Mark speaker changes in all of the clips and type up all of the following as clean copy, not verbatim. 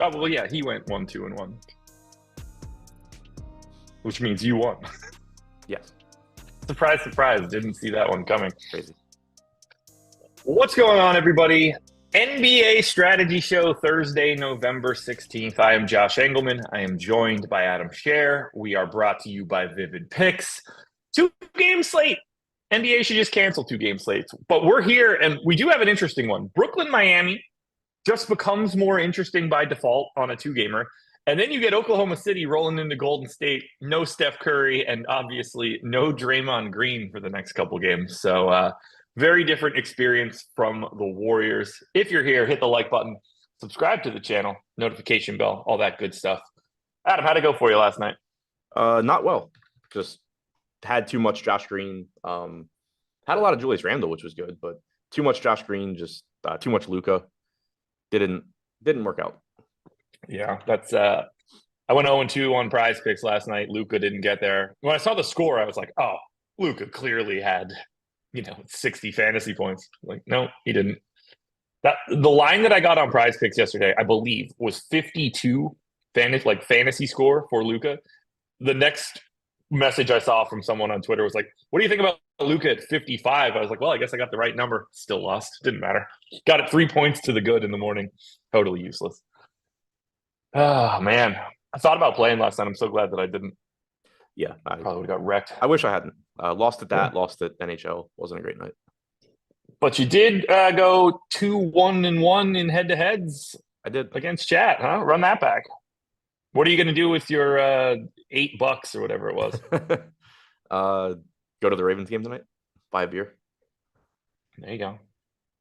Speaker 1: Oh, well, yeah, he went 1-2-1, which means you won.
Speaker 2: Yes.
Speaker 1: Surprise, surprise. Didn't see that one coming.
Speaker 2: Crazy.
Speaker 1: What's going on, everybody? NBA Strategy Show, Thursday, November 16th. I am Josh Engleman. I am joined by Adam Scherer. We are brought to you by Vivid Picks. 2-game slate. NBA should just cancel 2-game slates. But we're here, and we do have an interesting one. Brooklyn, Miami just becomes more interesting by default on a 2-gamer. And then you get Oklahoma City rolling into Golden State. No Steph Curry, and obviously no Draymond Green for the next couple games. So, very different experience from the Warriors. If you're here, hit the like button, subscribe to the channel, notification bell, all that good stuff. Adam, how'd it go for you last night?
Speaker 2: Not well. Just had too much Josh Green. Had a lot of Julius Randle, which was good, but too much Josh Green, just too much Luka. Didn't work out.
Speaker 1: Yeah, that's I went 0-2 on Prize Picks last night. Luka didn't get there. When I saw the score, I was like, oh, Luka clearly had 60 fantasy points. Like, no, he didn't. The line that I got on Prize Picks yesterday, I believe, was 52 fantasy score for Luka. The next message I saw from someone on Twitter was like, what do you think about Luka at 55? I was like, well, I guess I got the right number. Still lost. Didn't matter. Got it 3 points to the good in the morning. Totally useless. Oh, man. I thought about playing last night. I'm so glad that I didn't.
Speaker 2: Yeah. I
Speaker 1: probably would have got wrecked.
Speaker 2: I wish I hadn't. Lost at that, lost at NHL. Wasn't a great night.
Speaker 1: But you did go 2-1-1 in head-to-heads.
Speaker 2: I did.
Speaker 1: Against Chat, huh? Run that back. What are you going to do with your $8 or whatever it was?
Speaker 2: Go to the Ravens game tonight. Buy a beer.
Speaker 1: There you go.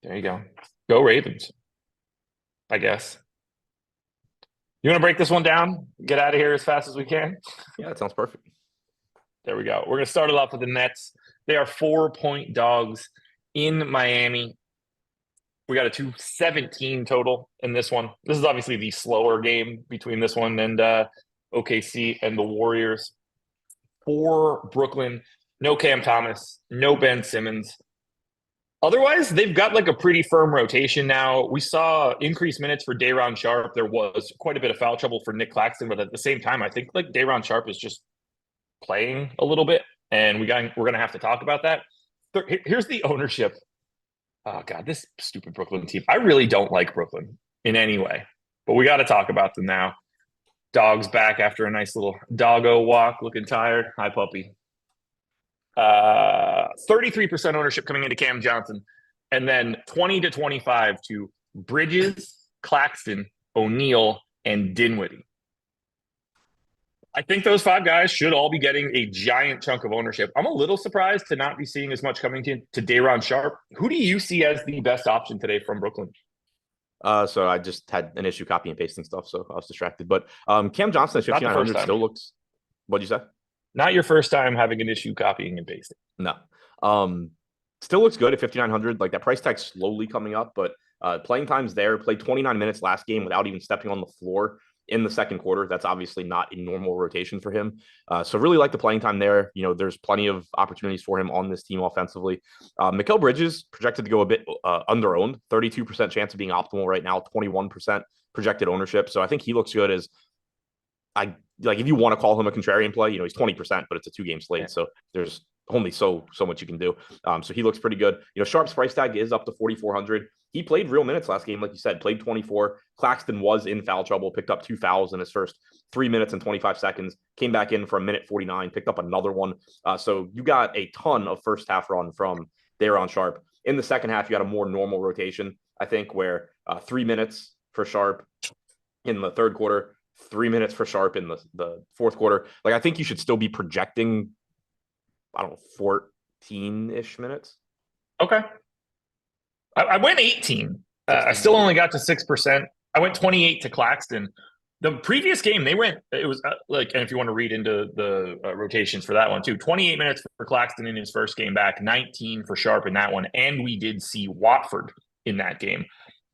Speaker 1: There you go. Go Ravens, I guess. You want to break this one down? Get out of here as fast as we can?
Speaker 2: Yeah, that sounds perfect.
Speaker 1: There we go. We're going to start it off with the Nets. They are 4-point dogs in Miami. We got a 217 total in this one. This is obviously the slower game between this one and OKC and the Warriors. For Brooklyn, no Cam Thomas, no Ben Simmons. Otherwise, they've got like a pretty firm rotation now. We saw increased minutes for Day'Ron Sharpe. There was quite a bit of foul trouble for Nick Claxton, but at the same time, I think like Day'Ron Sharpe is just playing a little bit, and we're going to have to talk about that. Here's the ownership. Oh, God, this stupid Brooklyn team. I really don't like Brooklyn in any way, but we got to talk about them now. Dog's back after a nice little doggo walk, looking tired. Hi, puppy. 33% ownership coming into Cam Johnson, and then 20-25 to Bridges, Claxton, O'Neal, and Dinwiddie. I think those 5 guys should all be getting a giant chunk of ownership. I'm a little surprised to not be seeing as much coming to Day'Ron Sharpe. Who do you see as the best option today from Brooklyn?
Speaker 2: So I just had an issue copying and pasting stuff, so I was distracted. But Cam Johnson at 5,900 still looks. What'd you say?
Speaker 1: Not your first time having an issue copying and pasting.
Speaker 2: No. Still looks good at 5,900. Like that price tag's slowly coming up, but playing time's there. Played 29 minutes last game without even stepping on the floor in the second quarter. That's obviously not a normal rotation for him. So really like the playing time there. There's plenty of opportunities for him on this team offensively. Mikal Bridges projected to go a bit under-owned. 32% chance of being optimal right now. 21% projected ownership. So I think he looks good as if you want to call him a contrarian play, he's 20%, but it's a 2-game slate. Yeah. So there's only so much you can do. So he looks pretty good. Sharpe's price tag is up to 4,400. He played real minutes last game, like you said, played 24. Claxton was in foul trouble, picked up 2 fouls in his first 3 minutes and 25 seconds, came back in for a minute 49, picked up another one. So you got a ton of first half run from Day'Ron Sharpe. In the second half, you got a more normal rotation, I think, where 3 minutes for Sharpe in the third quarter, 3 minutes for Sharpe in the fourth quarter. Like, I think you should still be projecting, 14-ish minutes.
Speaker 1: Okay. I went 18. I still only got to 6%. I went 28 to Claxton. The previous game, and if you want to read into the rotations for that one too, 28 minutes for Claxton in his first game back, 19 for Sharpe in that one. And we did see Watford in that game.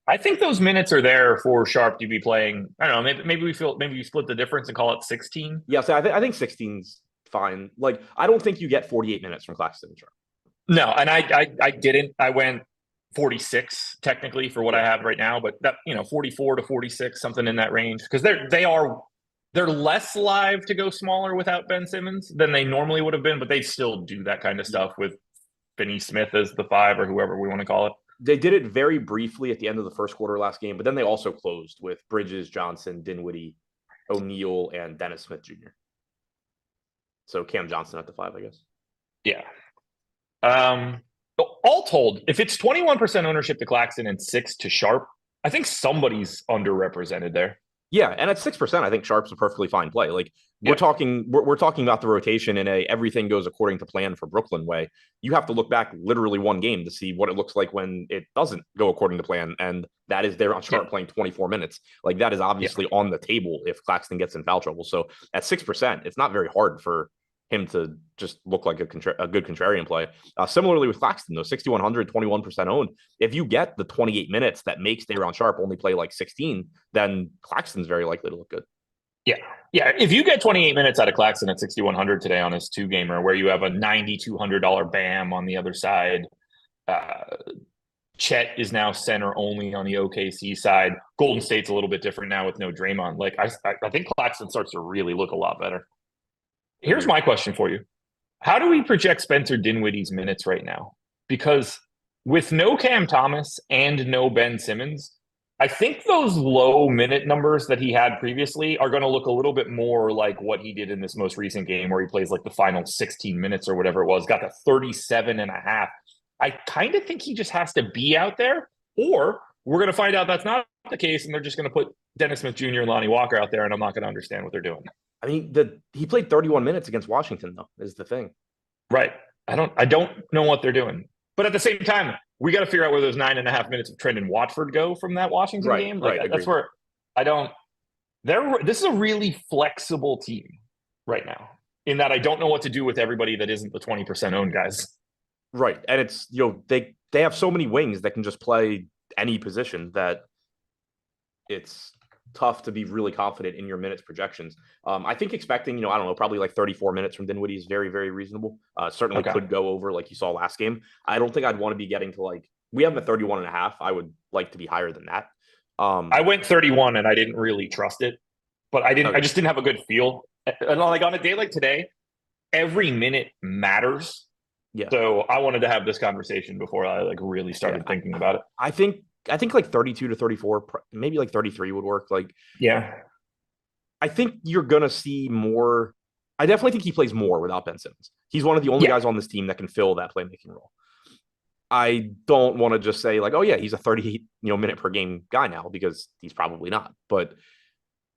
Speaker 1: I think those minutes are there for Sharpe to be playing. I don't know. Maybe we split the difference and call it 16.
Speaker 2: Yeah, so I think 16's fine. Like, I don't think you get 48 minutes from Claxton and Sharpe.
Speaker 1: No, and I didn't. I went 46 technically for what I
Speaker 2: Yeah.
Speaker 1: have right now, but that 44 to 46, something in that range, because they're less live to go smaller without Ben Simmons than they normally would have been, but they still do that kind of stuff with Finney Smith as the 5 or whoever we want to call it.
Speaker 2: They did it very briefly at the end of the first quarter last game, but then they also closed with Bridges, Johnson, Dinwiddie, O'Neal, and Dennis Smith Jr. So Cam Johnson at the 5, I guess.
Speaker 1: Yeah. All told, if it's 21% ownership to Claxton and 6 to Sharp, I think somebody's underrepresented there.
Speaker 2: Yeah, and at 6%, I think Sharp's a perfectly fine play. Like we're talking about the rotation in a everything goes according to plan for Brooklyn way. You have to look back literally one game to see what it looks like when it doesn't go according to plan, and that is there on Sharp playing 24 minutes. Like that is obviously on the table if Claxton gets in foul trouble. So at 6%, it's not very hard for him to just look like a good contrarian play. Similarly with Claxton, though, 6,100, 21% owned. If you get the 28 minutes that makes Day'Ron Sharp only play like 16, then Claxton's very likely to look good.
Speaker 1: Yeah. Yeah. If you get 28 minutes out of Claxton at 6,100 today on his 2-gamer, where you have a $9,200 BAM on the other side, Chet is now center only on the OKC side. Golden State's a little bit different now with no Draymond. Like I think Claxton starts to really look a lot better. Here's my question for you. How do we project Spencer Dinwiddie's minutes right now? Because with no Cam Thomas and no Ben Simmons, I think those low minute numbers that he had previously are going to look a little bit more like what he did in this most recent game where he plays like the final 16 minutes or whatever it was, got to 37 and a half. I kind of think he just has to be out there, or we're going to find out that's not the case and they're just going to put Dennis Smith Jr. and Lonnie Walker out there and I'm not going to understand what they're doing.
Speaker 2: I mean, he played 31 minutes against Washington, though, is the thing.
Speaker 1: Right. I don't know what they're doing. But at the same time, we got to figure out where those 9.5 minutes of Trendon Watford go from that Washington game. Like that's where this is a really flexible team right now, in that I don't know what to do with everybody that isn't the 20% owned guys.
Speaker 2: Right. And it's, they have so many wings that can just play any position that it's tough to be really confident in your minutes projections. I think expecting, I don't know, probably like 34 minutes from Dinwiddie is very, very reasonable. Certainly could go over like you saw last game. I don't think I'd want to be getting to we have him at 31 and a half. I would like to be higher than that.
Speaker 1: I went 31 and I didn't really trust it, but I just didn't have a good feel. And like on a day like today, every minute matters. Yeah. So I wanted to have this conversation before I really started thinking about it.
Speaker 2: I think like 32 to 34, maybe like 33 would work. I think you're going to see more. I definitely think he plays more without Ben Simmons. He's one of the only guys on this team that can fill that playmaking role. I don't want to just say oh yeah, he's a 38 minute per game guy now, because he's probably not. But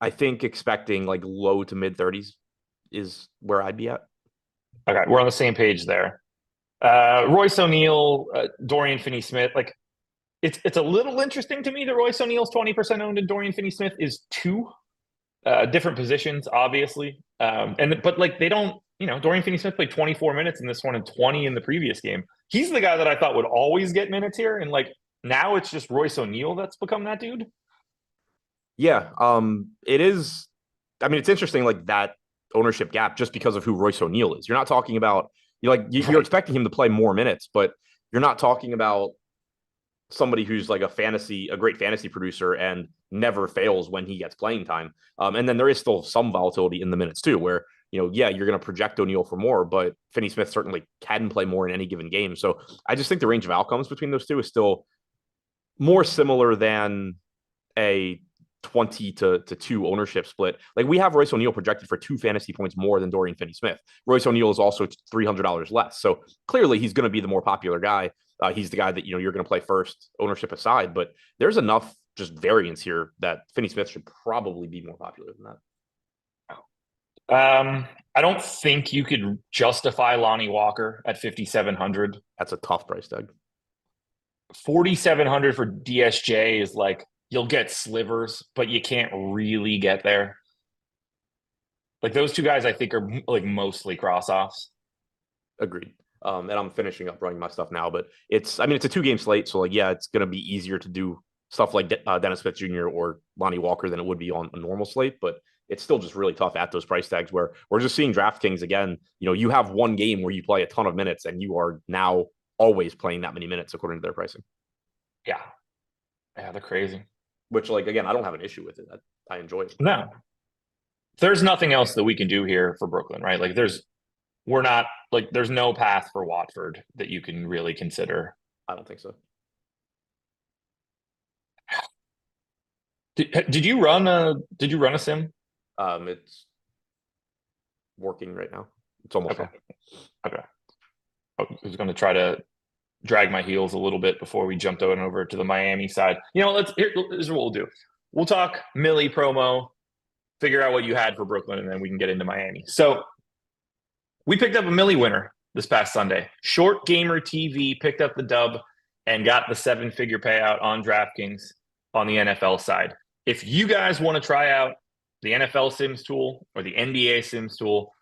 Speaker 2: I think expecting low to mid 30s is where I'd be at.
Speaker 1: Okay, we're on the same page there. Royce O'Neal, Dorian Finney-Smith, it's a little interesting to me that Royce O'Neal's 20% owned and Dorian Finney-Smith is 2 different positions, obviously. But they don't, Dorian Finney-Smith played 24 minutes in this one and 20 in the previous game. He's the guy that I thought would always get minutes here. And now it's just Royce O'Neal that's become that dude.
Speaker 2: Yeah. It is. I mean, it's interesting, that ownership gap just because of who Royce O'Neal is. You're not talking about, you're expecting him to play more minutes, but you're not talking about somebody who's a great fantasy producer and never fails when he gets playing time. And then there is still some volatility in the minutes too, where, you're going to project O'Neal for more, but Finney-Smith certainly can play more in any given game. So I just think the range of outcomes between those two is still more similar than a 20 to 2 ownership split. We have Royce O'Neal projected for 2 fantasy points more than Dorian Finney-Smith. Royce O'Neal is also $300 less. So clearly he's going to be the more popular guy. He's the guy that, you're going to play first, ownership aside, but there's enough just variance here that Finney-Smith should probably be more popular than that.
Speaker 1: I don't think you could justify Lonnie Walker at 5,700.
Speaker 2: That's a tough price tag.
Speaker 1: 4,700 for DSJ is you'll get slivers, but you can't really get there. Those two guys, I think, are mostly cross-offs.
Speaker 2: Agreed. And I'm finishing up running my stuff now, but it's a 2-game slate. So it's going to be easier to do stuff like Dennis Smith Jr. or Lonnie Walker than it would be on a normal slate, but it's still just really tough at those price tags where we're just seeing DraftKings again. You have one game where you play a ton of minutes and you are now always playing that many minutes according to their pricing.
Speaker 1: Yeah. Yeah, they're crazy.
Speaker 2: which like, again, I don't have an issue with it. I enjoy it.
Speaker 1: No, there's nothing else that we can do here for Brooklyn, right? Like we're not like there's no path for Watford that you can really consider.
Speaker 2: I don't think so.
Speaker 1: Did you run a sim?
Speaker 2: It's working right now. It's almost
Speaker 1: Okay.
Speaker 2: done.
Speaker 1: Okay. I was going to try to drag my heels a little bit before we jumped on over to the Miami side. Here's what we'll do. We'll talk Millie promo, figure out what you had for Brooklyn, and then we can get into Miami. So we picked up a Millie winner this past Sunday. Short Gamer TV picked up the dub and got the 7-figure payout on DraftKings on the NFL side. If you guys want to try out the NFL Sims tool or the NBA Sims tool,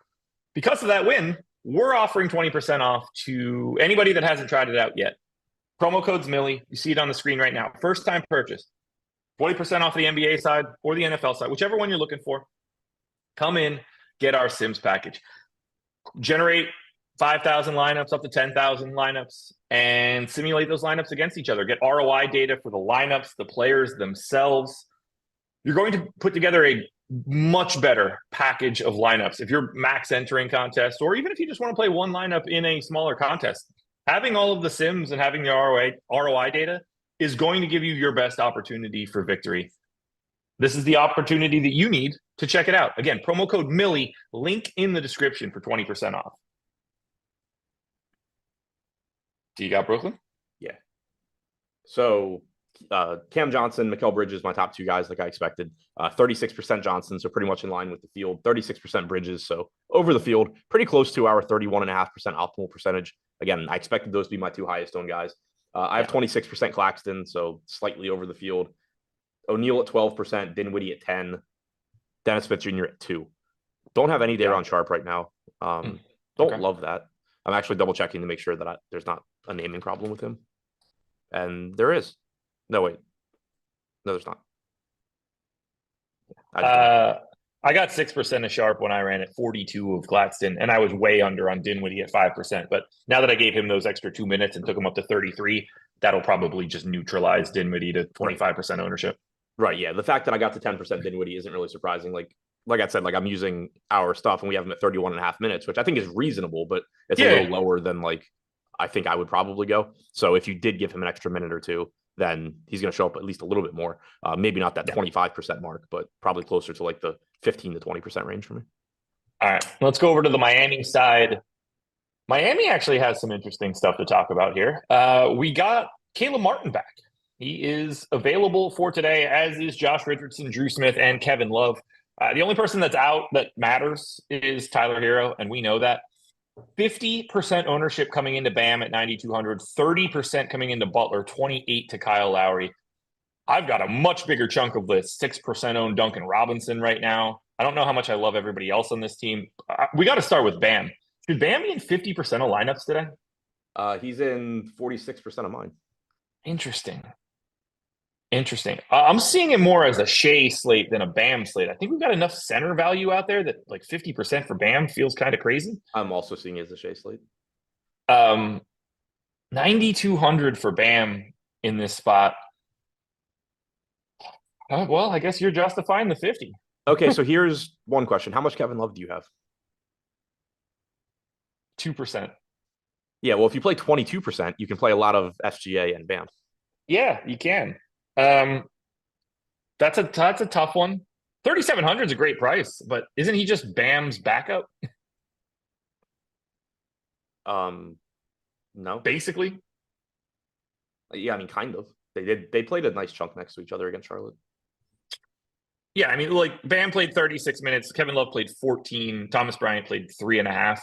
Speaker 1: because of that win, we're offering 20% off to anybody that hasn't tried it out yet. Promo code's Millie. You see it on the screen right now. First time purchase. 20% off the NBA side or the NFL side, whichever one you're looking for. Come in, get our Sims package. Generate 5,000 lineups up to 10,000 lineups and simulate those lineups against each other. Get ROI data for the lineups, the players themselves. You're going to put together a much better package of lineups. If you're max entering contests, or even if you just want to play one lineup in a smaller contest, having all of the sims and having the ROI data is going to give you your best opportunity for victory. This is the opportunity that you need to check it out. Again, promo code Millie, link in the description for 20% off. Do you got Brooklyn?
Speaker 2: Yeah. So Cam Johnson, Mikal Bridges, my top two guys, like I expected. 36% Johnson, so pretty much in line with the field. 36% Bridges, so over the field, pretty close to our 31.5% optimal percentage. Again, I expected those to be my two highest owned guys. I have 26% Claxton, so slightly over the field. O'Neal at 12%, Dinwiddie at 10, Dennis Smith Jr. at 2. Don't have any Daron Sharp right now. Don't love that. I'm actually double checking to make sure that there's not a naming problem with him. And there is. No, wait. No, there's not.
Speaker 1: I got 6% of Sharp when I ran at 42 of Claxton, and I was way under on Dinwiddie at 5%. But now that I gave him those extra 2 minutes and took him up to 33, that'll probably just neutralize Dinwiddie to 25% ownership.
Speaker 2: Right, yeah. The fact that I got to 10% Dinwiddie isn't really surprising. Like I said, like I'm using our stuff and we have him at 31.5 minutes, which I think is reasonable, but it's a little lower than like I think I would probably go. So if you did give him an extra minute or two, then he's going to show up at least a little bit more. Maybe not that 25% mark, but probably closer to like the 15 to 20% range for me.
Speaker 1: All right, let's go over to the Miami side. Miami actually has some interesting stuff to talk about here. We got Caleb Martin back. He is available for today, as is Josh Richardson, Drew Smith, and Kevin Love. The only person that's out that matters is Tyler Hero, and we know that. 50% ownership coming into Bam at 9,200, 30% coming into Butler, 28 to Kyle Lowry. I've got a much bigger chunk of this 6% owned Duncan Robinson right now. I don't know how much I love everybody else on this team. We got to start with Bam. Should Bam be in 50% of lineups today?
Speaker 2: He's in 46% of mine.
Speaker 1: Interesting. I'm seeing it more as a Shea slate than a Bam slate. I think we've got enough center value out there that like 50% for Bam feels kind of crazy.
Speaker 2: I'm also seeing it as a Shea slate.
Speaker 1: 9,200 for Bam in this spot. Well, I guess you're justifying the 50.
Speaker 2: Okay, so here's one question. How much Kevin Love do you have?
Speaker 1: 2%.
Speaker 2: Yeah, well, if you play 22%, you can play a lot of SGA and Bam.
Speaker 1: Yeah, you can. That's a tough one. 3,700 is a great price, but isn't he just Bam's backup?
Speaker 2: No.
Speaker 1: Basically.
Speaker 2: Yeah, I mean, kind of. They played a nice chunk next to each other against Charlotte.
Speaker 1: Yeah, I mean, like Bam played 36 minutes, Kevin Love played 14, Thomas Bryant played 3.5.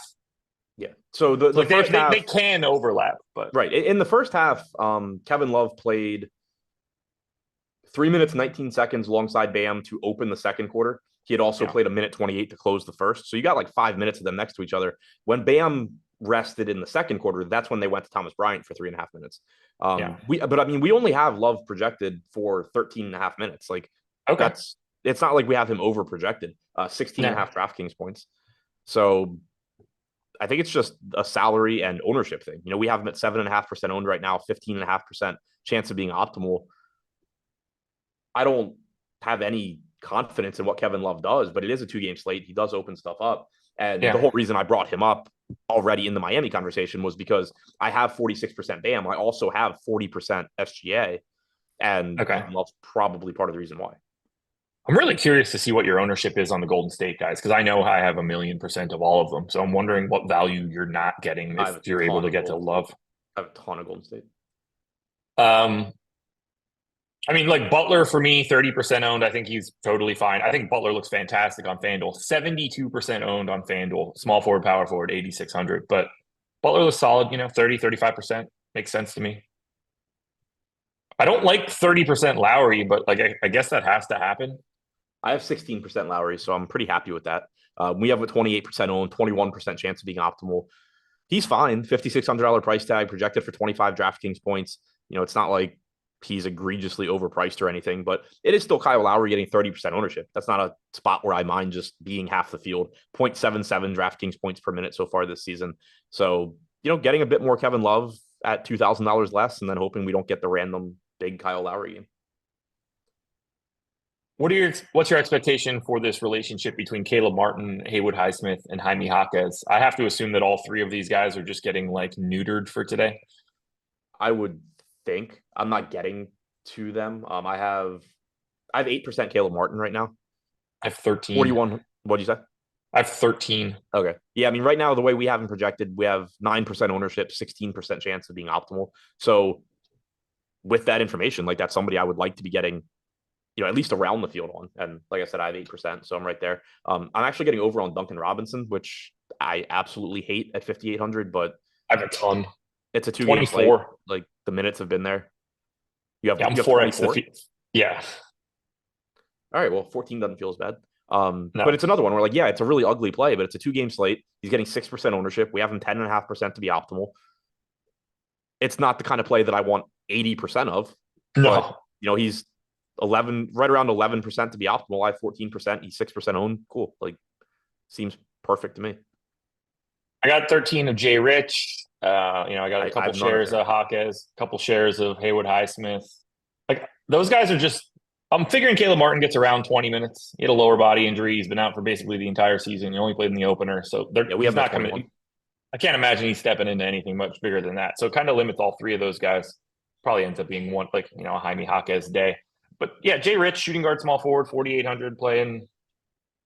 Speaker 2: Yeah. So the
Speaker 1: like
Speaker 2: first half,
Speaker 1: they can overlap, but
Speaker 2: right. In the first half, Kevin Love played 3 minutes, 19 seconds alongside Bam to open the second quarter. He had also played 1:28 to close the first. So you got like 5 minutes of them next to each other. When Bam rested in the second quarter, that's when they went to Thomas Bryant for 3.5 minutes. But I mean, we only have Love projected for 13.5 minutes. Like, it's not like we have him over projected, 16.5 DraftKings points. So I think it's just a salary and ownership thing. You know, we have him at 7.5% owned right now, 15.5% chance of being optimal. I don't have any confidence in what Kevin Love does, but it is a 2-game slate. He does open stuff up. And the whole reason I brought him up already in the Miami conversation was because I have 46% BAM. I also have 40% SGA. And Kevin Love's probably part of the reason why.
Speaker 1: I'm really curious to see what your ownership is on the Golden State guys, because I know I have 1,000,000% of all of them. So I'm wondering what value you're not getting if you're able to get to Love.
Speaker 2: I have a ton of Golden State.
Speaker 1: I mean, like Butler for me, 30% owned. I think he's totally fine. I think Butler looks fantastic on FanDuel. 72% owned on FanDuel. Small forward, power forward, 8,600. But Butler looks solid, 30, 35%. Makes sense to me. I don't like 30% Lowry, but like I guess that has to happen.
Speaker 2: I have 16% Lowry, so I'm pretty happy with that. We have a 28% owned, 21% chance of being optimal. He's fine. $5,600 price tag, projected for 25 DraftKings points. It's not like he's egregiously overpriced or anything, but it is still Kyle Lowry getting 30% ownership. That's not a spot where I mind just being half the field. 0.77 DraftKings points per minute so far this season. So, getting a bit more Kevin Love at $2,000 less, and then hoping we don't get the random big Kyle Lowry game.
Speaker 1: What's your expectation for this relationship between Caleb Martin, Haywood Highsmith, and Jaime Jaquez? I have to assume that all three of these guys are just getting like neutered for today.
Speaker 2: I would think. I'm not getting to them. I have 8% Caleb Martin right now.
Speaker 1: I have 13.
Speaker 2: 41. What'd you say?
Speaker 1: I have 13.
Speaker 2: Okay. Yeah, I mean, right now, the way we have them projected, we have 9% ownership, 16% chance of being optimal. So with that information, like that's somebody I would like to be getting, at least around the field on. And like I said, I have 8%, so I'm right there. I'm actually getting over on Duncan Robinson, which I absolutely hate at 5,800, but
Speaker 1: I have a ton.
Speaker 2: It's a 2-game slate. Like the minutes have been there. You have,
Speaker 1: I'm
Speaker 2: you have
Speaker 1: 4x. Yeah.
Speaker 2: All right. Well, 14 doesn't feel as bad. No. But it's another one where it's a really ugly play, but it's a 2-game slate. He's getting 6% ownership. We have him 10.5% to be optimal. It's not the kind of play that I want 80% of.
Speaker 1: No.
Speaker 2: But, he's right around 11% to be optimal. I have 14%. He's 6% owned. Cool. Seems perfect to me.
Speaker 1: I got 13 of Jay Rich. I got a couple shares of Jaquez, a couple shares of Haywood Highsmith. Like those guys are just. I'm figuring Caleb Martin gets around 20 minutes. He had a lower body injury. He's been out for basically the entire season. He only played in the opener, so he's not coming. I can't imagine he's stepping into anything much bigger than that. So it kind of limits all three of those guys. Probably ends up being one, a Jaime Jaquez day. But yeah, Jay Rich, shooting guard, small forward, 4,800, playing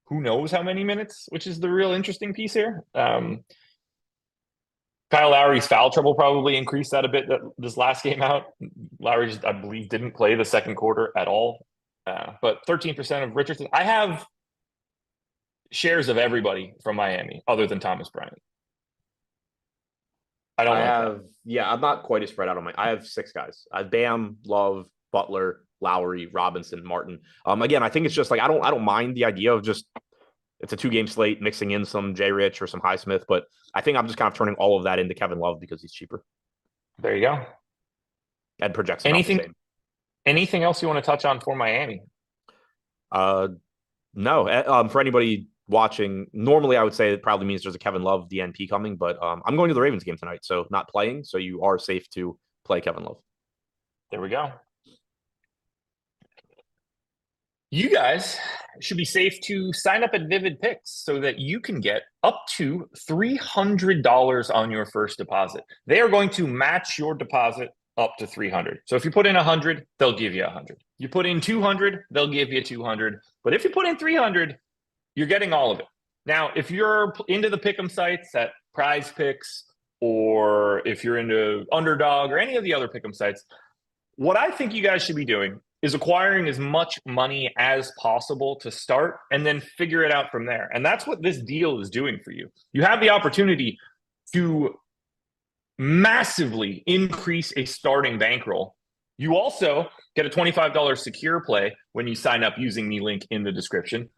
Speaker 1: who knows how many minutes, which is the real interesting piece here. Kyle Lowry's foul trouble probably increased that a bit this last game out. Lowry, I believe, didn't play the second quarter at all. But 13% of Richardson. I have shares of everybody from Miami other than Thomas Bryant.
Speaker 2: I'm not quite as spread out on I have 6 guys. I have Bam, Love, Butler, Lowry, Robinson, Martin. Again, I think it's just I don't mind the idea of just it's a 2-game slate mixing in some Jay Rich or some Highsmith, but I think I'm just kind of turning all of that into Kevin Love because he's cheaper.
Speaker 1: There you go.
Speaker 2: And projects
Speaker 1: anything else you want to touch on for Miami?
Speaker 2: No. For anybody watching, normally I would say it probably means there's a Kevin Love DNP coming, but I'm going to the Ravens game tonight, so not playing, so you are safe to play Kevin Love.
Speaker 1: There we go. You guys should be safe to sign up at Vivid Picks so that you can get up to $300 on your first deposit. They are going to match your deposit up to $300. So if you put in $100, they'll give you $100. You put in $200, they'll give you $200. But if you put in $300, you're getting all of it. Now, if you're into the pick'em sites at Prize Picks, or if you're into Underdog or any of the other pick'em sites, what I think you guys should be doing is acquiring as much money as possible to start and then figure it out from there. And that's what this deal is doing for you. You have the opportunity to massively increase a starting bankroll. You also get a $25 secure play when you sign up using the link in the description.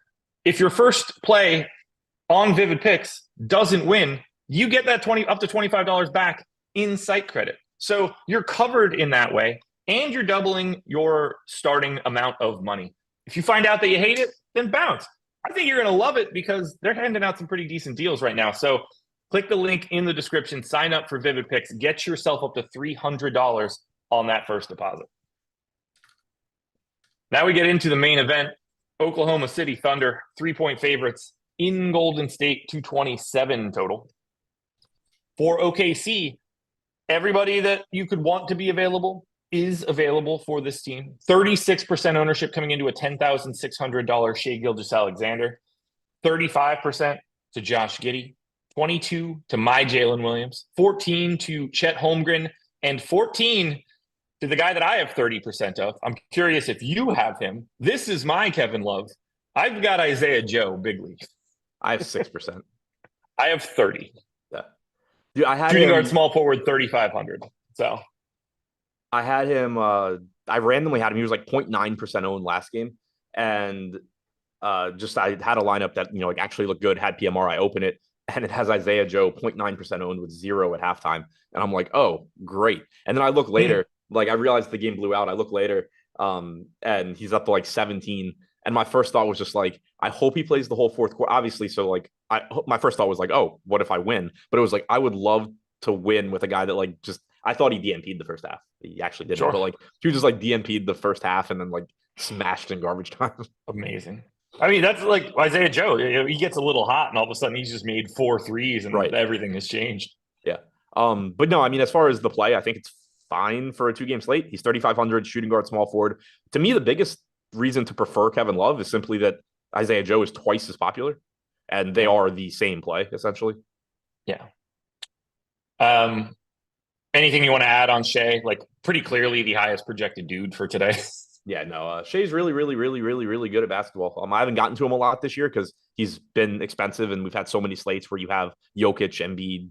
Speaker 1: If your first play on Vivid Picks doesn't win, you get that up to $25 back in site credit. So you're covered in that way, and you're doubling your starting amount of money. If you find out that you hate it, then bounce. I think you're going to love it because they're handing out some pretty decent deals right now. So click the link in the description, sign up for Vivid Picks, get yourself up to $300 on that first deposit. Now we get into the main event. Oklahoma City Thunder, 3-point favorites in Golden State, 227 total. For OKC, everybody that you could want to be available is available for this team. 36% ownership coming into a $10,600 Shai Gilgeous-Alexander. 35% to Josh Giddey. 22 to my Jalen Williams. 14 to Chet Holmgren. And 14 to the guy that I have 30% of. I'm curious if you have him. This is my Kevin Love. I've got Isaiah Joe, big league.
Speaker 2: I have 6%.
Speaker 1: I have 30.
Speaker 2: Yeah. Dude, I had
Speaker 1: shooting
Speaker 2: him,
Speaker 1: guard, small forward, 3,500. So
Speaker 2: I had him. I randomly had him. He was like 0.9% owned last game, and just I had a lineup that like actually looked good. Had PMR. I open it, and it has Isaiah Joe 0.9% owned with 0 at halftime, and I'm like, oh, great. And then I look later, like I realized the game blew out. I look later, and he's up to like 17. And my first thought was just like, I hope he plays the whole fourth quarter. Obviously, so like, my first thought was like, oh, what if I win? But it was like, I would love to win with a guy that like just. I thought he DNP'd the first half. He actually didn't,
Speaker 1: Sure.
Speaker 2: but like he was just like DNP'd the first half and then like smashed in garbage time.
Speaker 1: Amazing. I mean, that's like Isaiah Joe. He gets a little hot, and all of a sudden he's just made 4 threes, and everything has changed.
Speaker 2: Yeah. But no, I mean, as far as the play, I think it's fine for a 2-game slate. He's 3,500 shooting guard, small forward. To me, the biggest reason to prefer Kevin Love is simply that Isaiah Joe is twice as popular, and they are the same play essentially.
Speaker 1: Yeah. Anything you want to add on Shai? Like pretty clearly the highest projected dude for today.
Speaker 2: Yeah, no, Shai's really, really, really, really, really good at basketball. I haven't gotten to him a lot this year because he's been expensive, and we've had so many slates where you have Jokic, Embiid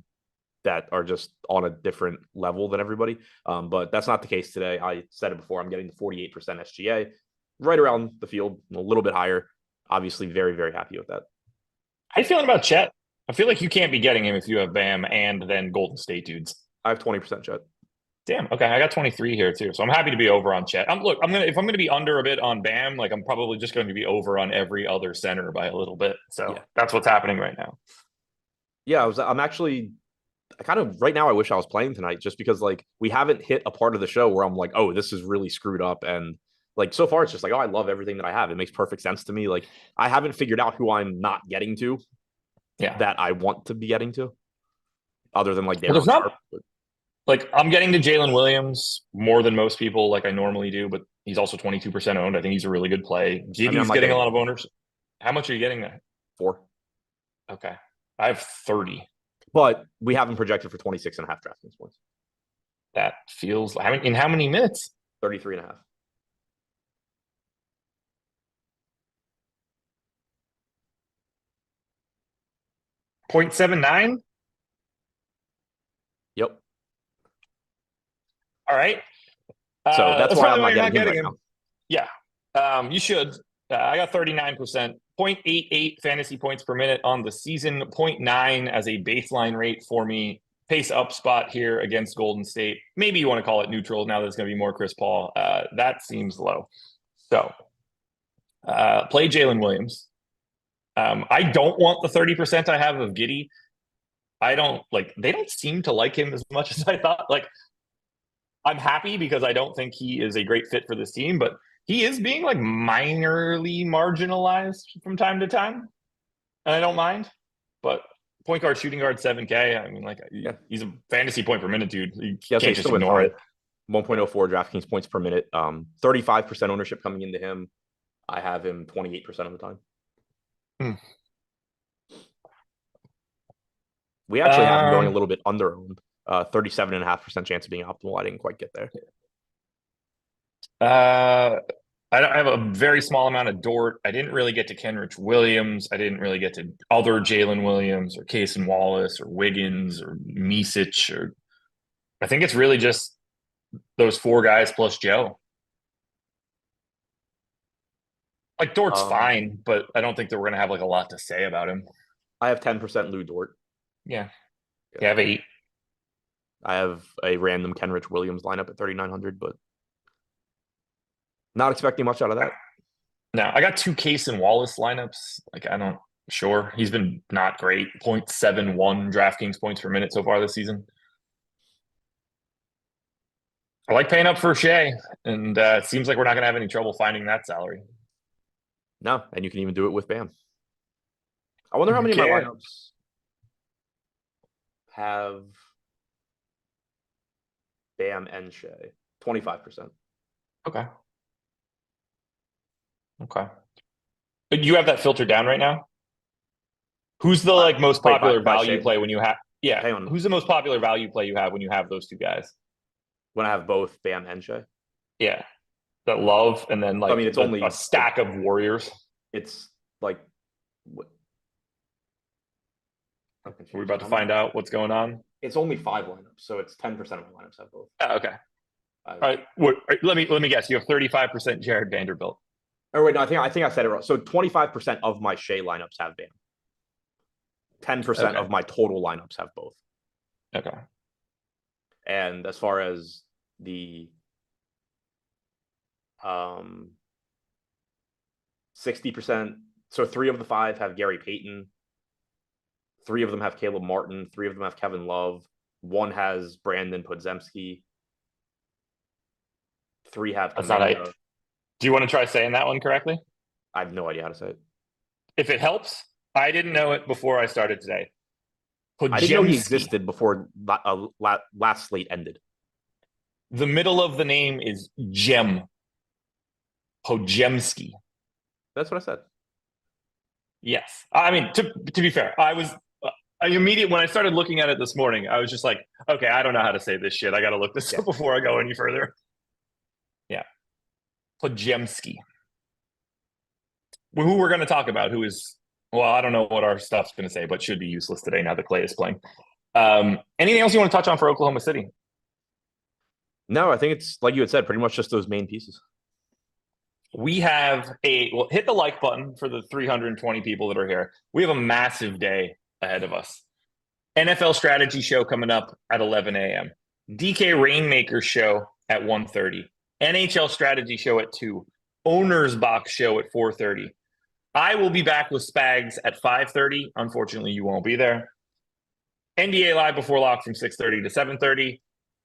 Speaker 2: that are just on a different level than everybody. But that's not the case today. I said it before. I'm getting the 48% SGA, right around the field, a little bit higher. Obviously, very, very happy with that.
Speaker 1: How you feeling about Chet? I feel like you can't be getting him if you have Bam and then Golden State dudes.
Speaker 2: I have 20% Chet.
Speaker 1: Damn. Okay, I got 23 here too, so I'm happy to be over on Chet. If I'm gonna be under a bit on Bam, like I'm probably just going to be over on every other center by a little bit. So That's what's happening right now.
Speaker 2: Yeah, I'm actually. I kind of right now. I wish I was playing tonight, just because like we haven't hit a part of the show where I'm like, oh, this is really screwed up, and like so far it's just like, oh, I love everything that I have. It makes perfect sense to me. Like I haven't figured out who I'm not getting to.
Speaker 1: Yeah,
Speaker 2: that I want to be getting to, other than like
Speaker 1: there's not. Like I'm getting to Jalen Williams more than most people, like I normally do, but he's also 22% owned. I think he's a really good play. Giddey's getting a lot of owners. How much are you getting there?
Speaker 2: 4.
Speaker 1: Okay. I have 30.
Speaker 2: But we have him projected for 26.5 DraftKings points.
Speaker 1: That feels like in how many minutes?
Speaker 2: 33.5.
Speaker 1: .79?
Speaker 2: Yep.
Speaker 1: All right.
Speaker 2: So that's why I'm not getting him right
Speaker 1: now. Yeah. You should. I got 39%. 0.88 fantasy points per minute on the season. 0.9 as a baseline rate for me. Pace up spot here against Golden State. Maybe you want to call it neutral now that it's going to be more Chris Paul. That seems low. So play Jalen Williams. I don't want the 30% I have of Giddey. They don't seem to like him as much as I thought. Like, I'm happy because I don't think he is a great fit for this team, but he is being like minorly marginalized from time to time. And I don't mind, but point guard, shooting guard, 7K. I mean, like, he's a fantasy point per minute, dude. You can't just ignore it.
Speaker 2: 1.04 DraftKings points per minute. 35% ownership coming into him. I have him 28% of the time. We actually have him going a little bit under owned. 37.5% chance of being optimal. I didn't quite get there.
Speaker 1: I have a very small amount of Dort. I didn't really get to Kenrich Williams. I didn't really get to other Jalen Williams or Cason Wallace or Wiggins or Misic. Or I think it's really just those 4 guys plus Joe. Like Dort's fine, but I don't think that we're gonna have like a lot to say about him.
Speaker 2: I have 10% Lou Dort.
Speaker 1: Yeah. You have 8.
Speaker 2: I have a random Kenrich Williams lineup at 3,900, but not expecting much out of that.
Speaker 1: No, I got 2 Cason Wallace lineups. Like, sure. He's been not great. 0.71 DraftKings points per minute so far this season. I like paying up for Shea, and it seems like we're not going to have any trouble finding that salary.
Speaker 2: No, and you can even do it with Bam. I wonder how many of my
Speaker 1: Okay.
Speaker 2: lineups have Bam and Shea. 25%.
Speaker 1: Okay. Okay. But you have that filtered down right now? Who's the like most
Speaker 2: Wait,
Speaker 1: popular
Speaker 2: by
Speaker 1: value
Speaker 2: Shea?
Speaker 1: play when you have
Speaker 2: Hang on.
Speaker 1: who's the most popular value play you have when you have those two guys?
Speaker 2: When I have both Bam and Shea?
Speaker 1: Yeah. That love and then
Speaker 2: I
Speaker 1: like
Speaker 2: mean, it's
Speaker 1: a
Speaker 2: only
Speaker 1: stack of warriors.
Speaker 2: it's like I'm
Speaker 1: We're
Speaker 2: confused.
Speaker 1: about to find out what's going on.
Speaker 2: It's only 5 lineups, so it's 10% of my lineups have both.
Speaker 1: Okay. All right. Let me guess. You have 35% Jared Vanderbilt.
Speaker 2: Oh wait, no, I think I said it wrong. So 25% of my Shea lineups have Bam. 10%
Speaker 1: Okay.
Speaker 2: of my total lineups have both.
Speaker 1: Okay.
Speaker 2: And as far as the 60%, so 3 of the 5 have Gary Payton. 3 of them have Caleb Martin. 3 of them have Kevin Love. 1 has Brandon Podzemski. 3 have
Speaker 1: That's not
Speaker 2: Kaminga.
Speaker 1: it. Do you want to try saying that one correctly?
Speaker 2: I have no idea how to say it.
Speaker 1: If it helps, I didn't know it before I started today.
Speaker 2: I didn't know he
Speaker 1: Podziemski.
Speaker 2: existed before last slate ended.
Speaker 1: The middle of the name is Gem. Podziemski.
Speaker 2: That's what I said.
Speaker 1: Yes. I mean, to be fair, I immediately, when I started looking at it this morning, I was just like, okay, I don't know how to say this shit. I got to look this up before I go any further. Yeah. Podziemski. Who we're going to talk about, who is, well, I don't know what our stuff's going to say, but should be useless today now that Clay is playing. Anything else you want to touch on for Oklahoma City?
Speaker 2: No, I think it's like you had said, pretty much just those main pieces.
Speaker 1: We have hit the like button for the 320 people that are here. We have a massive day ahead of us. NFL strategy show coming up at 11 a.m. DK Rainmaker show at 1:30. NHL strategy show at 2. Owners box show at 4:30. I will be back with Spags at 5:30. Unfortunately, you won't be there. NBA live before lock from 6:30 to 7:30.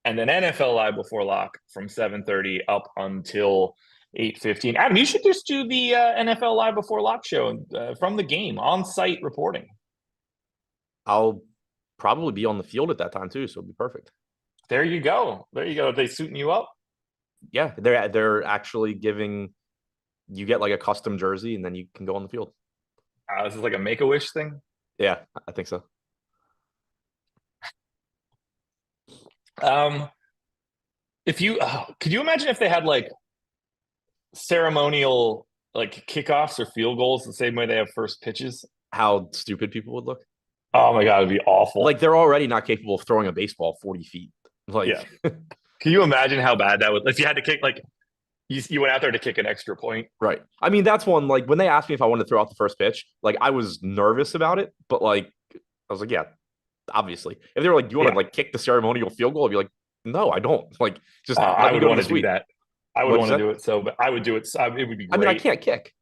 Speaker 1: And then NFL live before lock from 7:30 up until 8:15. Adam, you should just do the NFL live before lock show from the game, on-site reporting.
Speaker 2: I'll probably be on the field at that time too, so it'll be perfect.
Speaker 1: There you go. There you go. Are they suiting you up?
Speaker 2: Yeah, they're actually giving you get like a custom jersey and then you can go on the field.
Speaker 1: This is like a Make-A-Wish thing?
Speaker 2: Yeah, I think so.
Speaker 1: If you could you imagine if they had like ceremonial like kickoffs or field goals the same way they have first pitches?
Speaker 2: How stupid people would look.
Speaker 1: Oh my god, it'd be awful.
Speaker 2: Like they're already not capable of throwing a baseball 40 feet. Like,
Speaker 1: yeah. Can you imagine how bad that would? If you had to kick like you went out there to kick an extra point,
Speaker 2: right? I mean, that's one. Like when they asked me if I wanted to throw out the first pitch, like I was nervous about it, but like I was like, yeah, obviously. If they were like, "Do you want to like kick the ceremonial field goal?" I'd be like, "No, I don't." Like, just
Speaker 1: I would want to do that. I would want to do it. So, but I would do it. It would be great.
Speaker 2: I mean, I can't kick.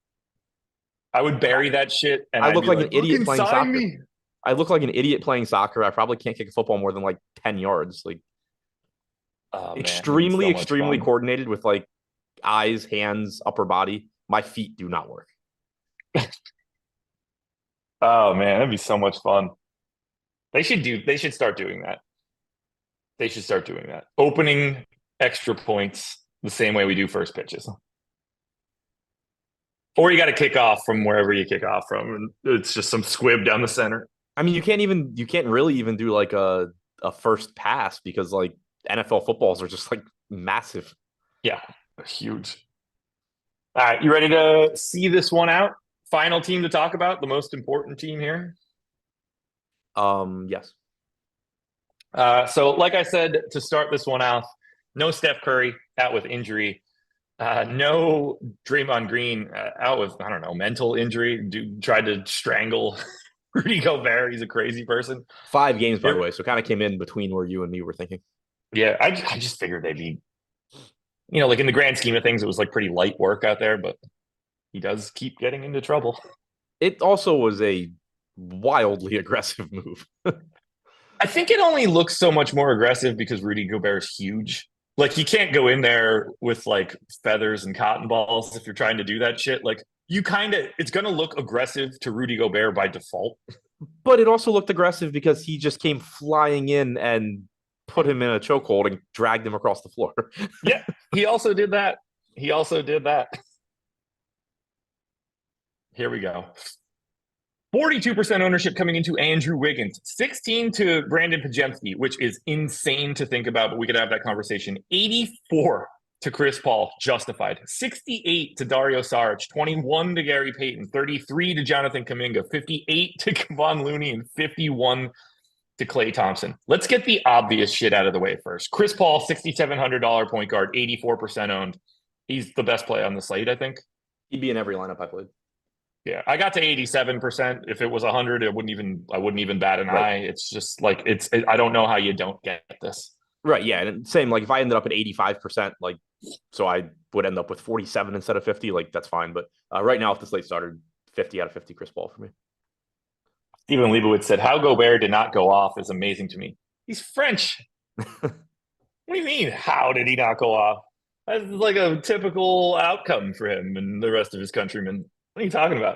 Speaker 1: I would bury that shit, and
Speaker 2: I look like an
Speaker 1: idiot
Speaker 2: playing soccer. I look like an idiot playing soccer. I probably can't kick a football more than like 10 yards. Like, extremely coordinated with like eyes, hands, upper body. My feet do not work.
Speaker 1: Oh man, that'd be so much fun. They should start doing that. They should start doing that. Opening extra points the same way we do first pitches. Or you got to kick off from wherever you kick off from. And it's just some squib down the center.
Speaker 2: I mean, you can't really even do like a first pass because like NFL footballs are just like massive.
Speaker 1: Yeah, huge. All right, you ready to see this one out? Final team to talk about, the most important team here.
Speaker 2: Yes.
Speaker 1: So like I said, to start this one out, no Steph Curry out with injury. No Draymond Green out with, I don't know, mental injury. Dude tried to strangle Rudy Gobert. He's a crazy person.
Speaker 2: 5 games, by the way. So kind of came in between where you and me were thinking.
Speaker 1: Yeah, I just figured they'd be, like in the grand scheme of things, it was like pretty light work out there, but he does keep getting into trouble.
Speaker 2: It also was a wildly aggressive move.
Speaker 1: I think it only looks so much more aggressive because Rudy Gobert is huge. Like you can't go in there with like feathers and cotton balls if you're trying to do that shit. Like it's going to look aggressive to Rudy Gobert by default.
Speaker 2: But it also looked aggressive because he just came flying in and put him in a chokehold and dragged him across the floor.
Speaker 1: Yeah, he also did that. He also did that. Here we go. 42% ownership coming into Andrew Wiggins, 16 to Brandon Pajemski, which is insane to think about, but we could have that conversation. 84 to Chris Paul, justified. 68 to Dario Saric, 21 to Gary Payton, 33 to Jonathan Kuminga, 58 to Kevon Looney, and 51 to Klay Thompson. Let's get the obvious shit out of the way first. Chris Paul, $6,700 point guard, 84% owned. He's the best play on the slate, I think.
Speaker 2: He'd be in every lineup I played.
Speaker 1: Yeah, I got to 87%. If it was 100, I wouldn't even bat an eye. It's just like I don't know how you don't get this.
Speaker 2: Right, yeah, and same. Like if I ended up at 85%, like so I would end up with 47 instead of 50. Like that's fine. But right now, if the slate started, 50 out of 50 Chris Paul for me.
Speaker 1: Stephen Leibowitz said, "How Gobert did not go off is amazing to me. He's French. What do you mean? How did he not go off? That's like a typical outcome for him and the rest of his countrymen. What are you talking about?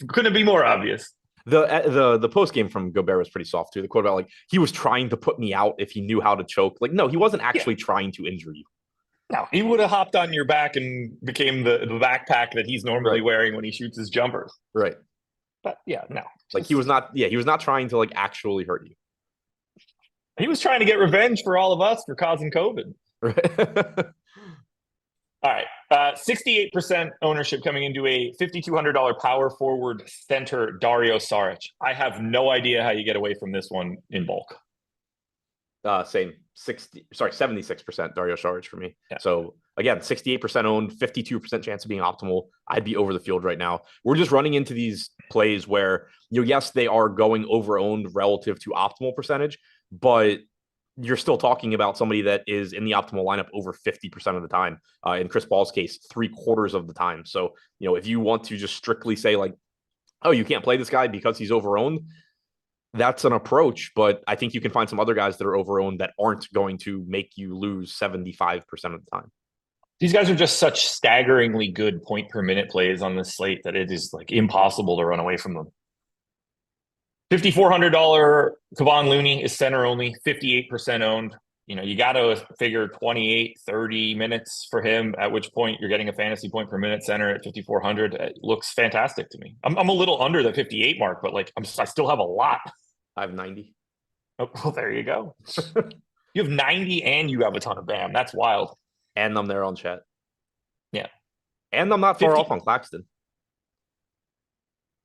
Speaker 1: Couldn't it be more obvious?"
Speaker 2: The post game from Gobert was pretty soft too. The quote about like he was trying to put me out if he knew how to choke. Like no, he wasn't actually trying to injure you.
Speaker 1: No, he would have hopped on your back and became the backpack that he's normally wearing when he shoots his jumpers.
Speaker 2: Right.
Speaker 1: But yeah, no.
Speaker 2: Like he was not trying to like actually hurt you.
Speaker 1: He was trying to get revenge for all of us for causing COVID.
Speaker 2: Right.
Speaker 1: All right. 68% ownership coming into a $5,200 power forward center, Dario Saric. I have no idea how you get away from this one in bulk.
Speaker 2: Same 76% Dario Saric for me.
Speaker 1: Yeah.
Speaker 2: So again, 68% owned, 52% chance of being optimal. I'd be over the field right now. We're just running into these plays where, yes, they are going over owned relative to optimal percentage, but you're still talking about somebody that is in the optimal lineup over 50% of the time. In Chris Paul's case, 3/4 of the time. So, if you want to just strictly say like, oh, you can't play this guy because he's over-owned, that's an approach. But I think you can find some other guys that are over-owned that aren't going to make you lose 75% of the time.
Speaker 1: These guys are just such staggeringly good point per minute plays on this slate that it is like impossible to run away from them. $5,400 Kevon Looney is center only, 58% owned. You got to figure 28, 30 minutes for him, at which point you're getting a fantasy point per minute center at 5,400. It looks fantastic to me. I'm a little under the 58 mark, but like I still have a lot.
Speaker 2: I have 90.
Speaker 1: Oh, well, there you go. You have 90 and you have a ton of BAM. That's wild.
Speaker 2: And I'm there on chat.
Speaker 1: Yeah.
Speaker 2: And I'm not far off on Claxton.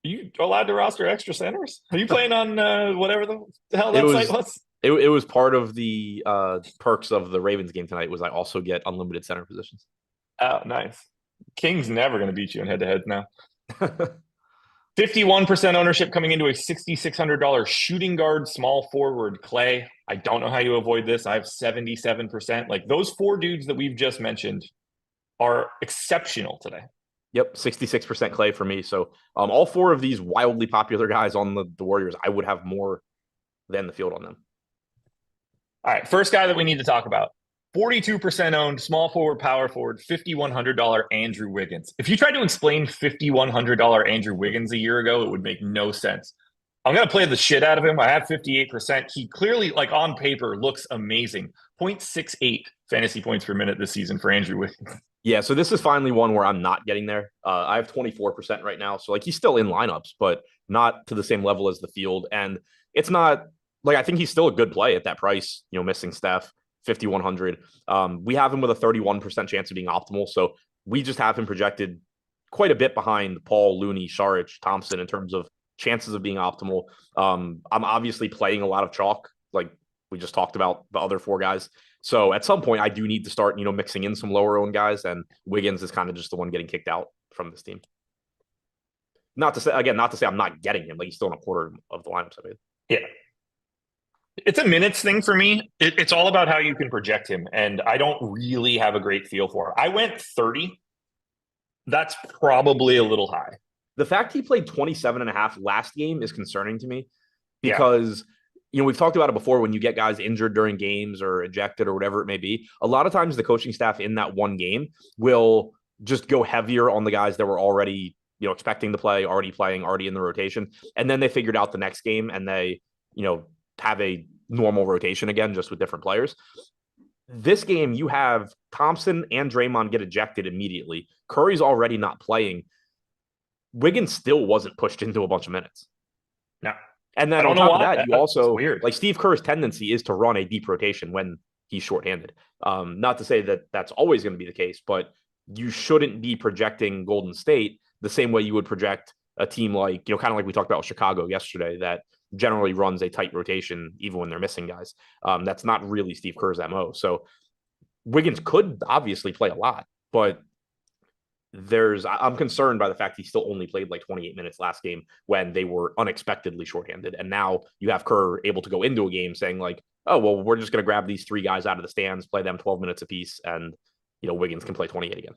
Speaker 1: Are you allowed to roster extra centers? Are you playing on whatever the hell that site was?
Speaker 2: It was part of the perks of the Ravens game tonight was I also get unlimited center positions.
Speaker 1: Oh, nice. King's never going to beat you in head-to-head now. 51% ownership coming into a $6,600 shooting guard small forward, Klay. I don't know how you avoid this. I have 77%. Like those four dudes that we've just mentioned are exceptional today.
Speaker 2: Yep, 66% Klay for me. So all four of these wildly popular guys on the Warriors, I would have more than the field on them.
Speaker 1: All right, first guy that we need to talk about. 42% owned, small forward, power forward, $5,100 Andrew Wiggins. If you tried to explain $5,100 Andrew Wiggins a year ago, it would make no sense. I'm going to play the shit out of him. I have 58%. He clearly, like on paper, looks amazing. 0.68 fantasy points per minute this season for Andrew Wiggins.
Speaker 2: Yeah, so this is finally one where I'm not getting there. I have 24% right now. So like he's still in lineups, but not to the same level as the field. And it's not like I think he's still a good play at that price, missing Steph, 5,100. We have him with a 31% chance of being optimal. So we just have him projected quite a bit behind Paul, Looney, Saric, Thompson in terms of chances of being optimal. I'm obviously playing a lot of chalk, like we just talked about the other four guys. So at some point, I do need to start, mixing in some lower owned guys, and Wiggins is kind of just the one getting kicked out from this team. Not to say I'm not getting him, like he's still in a quarter of the lineups I made.
Speaker 1: Yeah. It's a minutes thing for me. It's all about how you can project him, and I don't really have a great feel for it. I went 30. That's probably a little high.
Speaker 2: The fact he played 27.5 last game is concerning to me because we've talked about it before when you get guys injured during games or ejected or whatever it may be. A lot of times the coaching staff in that one game will just go heavier on the guys that were already, expecting to play, already playing, already in the rotation. And then they figured out the next game and they, have a normal rotation again, just with different players. This game, you have Thompson and Draymond get ejected immediately. Curry's already not playing. Wiggins still wasn't pushed into a bunch of minutes.
Speaker 1: No.
Speaker 2: And then on top of that, you also, like Steve Kerr's tendency is to run a deep rotation when he's shorthanded. Not to say that that's always going to be the case, but you shouldn't be projecting Golden State the same way you would project a team like, kind of like we talked about with Chicago yesterday, that generally runs a tight rotation even when they're missing guys. That's not really Steve Kerr's MO. So Wiggins could obviously play a lot, but I'm concerned by the fact he still only played like 28 minutes last game when they were unexpectedly shorthanded. And now you have Kerr able to go into a game saying like, oh, well, we're just going to grab these 3 guys out of the stands, play them 12 minutes apiece, and, Wiggins can play 28 again.